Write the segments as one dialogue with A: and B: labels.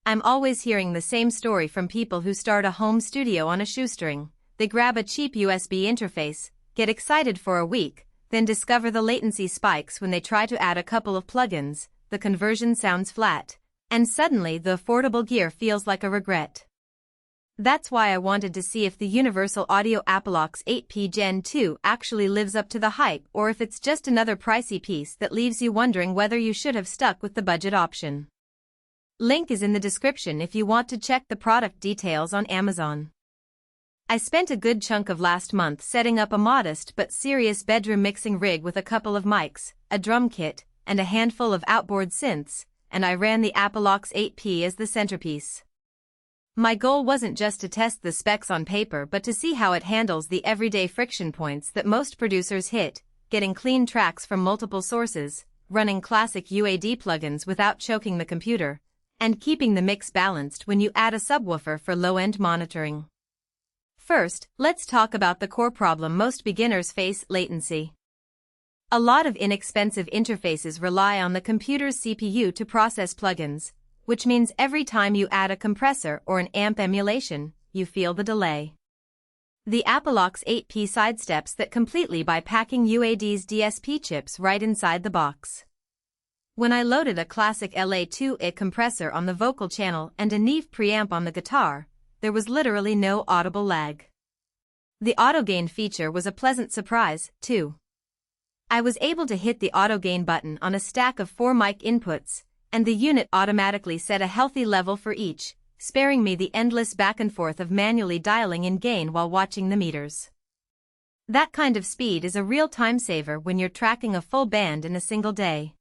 A: I'm always hearing the same story from people who start a home studio on a shoestring. They grab a cheap USB interface, get excited for a week, then discover the latency spikes when they try to add a couple of plugins, the conversion sounds flat, and suddenly the affordable gear feels like a regret. That's why I wanted to see if the Universal Audio Apple X8p Gen 2 actually lives up to the hype or if it's just another pricey piece that leaves you wondering whether you should have stuck with the budget option. Link is in the description if you want to check the product details on Amazon. I spent a good chunk of last month setting up a modest but serious bedroom mixing rig with a couple of mics, a drum kit, and a handful of outboard synths, and I ran the Apple X8p as the centerpiece. My goal wasn't just to test the specs on paper but to see how it handles the everyday friction points that most producers hit, getting clean tracks from multiple sources, running classic UAD plugins without choking the computer, and keeping the mix balanced when you add a subwoofer for low-end monitoring. First, let's talk about the core problem most beginners face: latency. A lot of inexpensive interfaces rely on the computer's CPU to process plugins, which means every time you add a compressor or an amp emulation, you feel the delay. The Apple X8p sidesteps that completely by packing UAD's DSP chips right inside the box. When I loaded a classic LA2i compressor on the vocal channel and a Neve preamp on the guitar, there was literally no audible lag. The auto gain feature was a pleasant surprise, too. I was able to hit the auto gain button on a stack of 4 mic inputs, and the unit automatically set a healthy level for each, sparing me the endless back and forth of manually dialing in gain while watching the meters. That kind of speed is a real time saver when you're tracking a full band in a single day.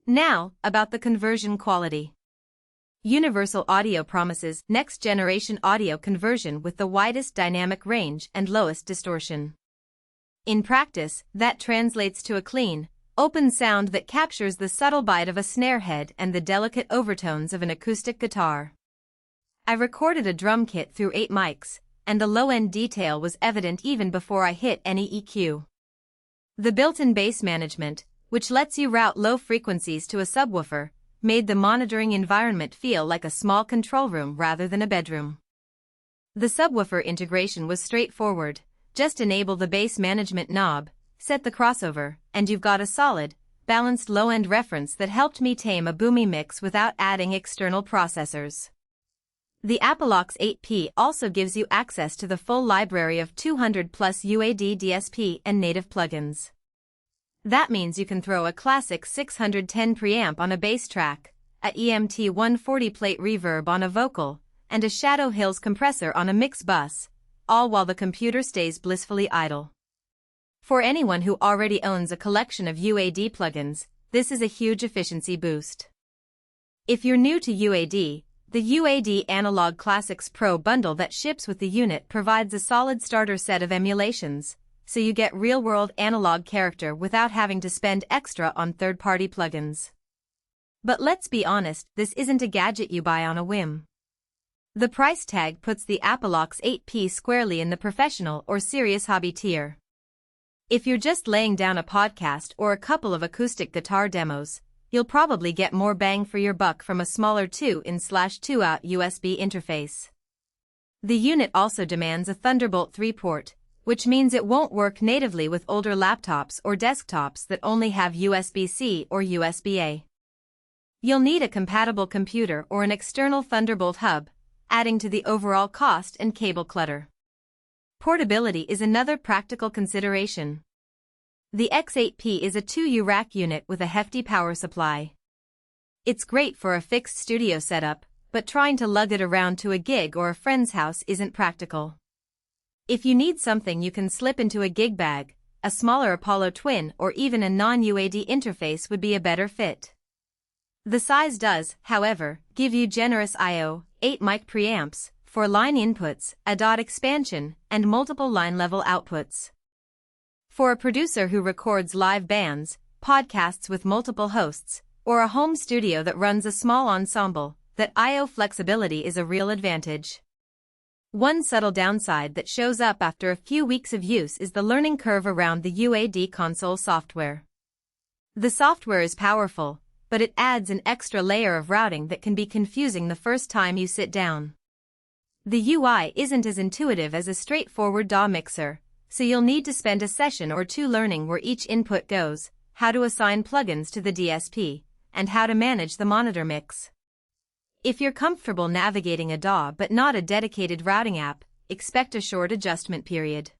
A: Now, about the conversion quality. Universal Audio promises next-generation audio conversion with the widest dynamic range and lowest distortion. In practice, that translates to a clean, open sound that captures the subtle bite of a snare head and the delicate overtones of an acoustic guitar. I recorded a drum kit through 8 mics, and the low-end detail was evident even before I hit any EQ. The built-in bass management, which lets you route low frequencies to a subwoofer, made the monitoring environment feel like a small control room rather than a bedroom. The subwoofer integration was straightforward: just enable the bass management knob, set the crossover, and you've got a solid, balanced low-end reference that helped me tame a boomy mix without adding external processors. The Apple X8p also gives you access to the full library of 200 plus UAD DSP and native plugins. That means you can throw a classic 610 preamp on a bass track, a EMT 140 plate reverb on a vocal, and a Shadow Hills compressor on a mix bus, all while the computer stays blissfully idle. For anyone who already owns a collection of UAD plugins, this is a huge efficiency boost. If you're new to UAD, the UAD Analog Classics Pro bundle that ships with the unit provides a solid starter set of emulations, so you get real-world analog character without having to spend extra on third-party plugins. But let's be honest, this isn't a gadget you buy on a whim. The price tag puts the Apple X8p squarely in the professional or serious hobby tier. If you're just laying down a podcast or a couple of acoustic guitar demos, you'll probably get more bang for your buck from a smaller 2-in/2-out USB interface. The unit also demands a Thunderbolt 3 port, which means it won't work natively with older laptops or desktops that only have USB-C or USB-A. You'll need a compatible computer or an external Thunderbolt hub, adding to the overall cost and cable clutter. Portability is another practical consideration. The X8p is a 2U rack unit with a hefty power supply. It's great for a fixed studio setup, but trying to lug it around to a gig or a friend's house isn't practical. If you need something you can slip into a gig bag, a smaller Apollo Twin or even a non-UAD interface would be a better fit. The size does, however, give you generous I/O, 8 mic preamps, 4 line inputs, a DOT expansion, and multiple line-level outputs. For a producer who records live bands, podcasts with multiple hosts, or a home studio that runs a small ensemble, that I/O flexibility is a real advantage. One subtle downside that shows up after a few weeks of use is the learning curve around the UAD console software. The software is powerful, but it adds an extra layer of routing that can be confusing the first time you sit down. The UI isn't as intuitive as a straightforward DAW mixer, so you'll need to spend a session or two learning where each input goes, how to assign plugins to the DSP, and how to manage the monitor mix. If you're comfortable navigating a DAW but not a dedicated routing app, expect a short adjustment period.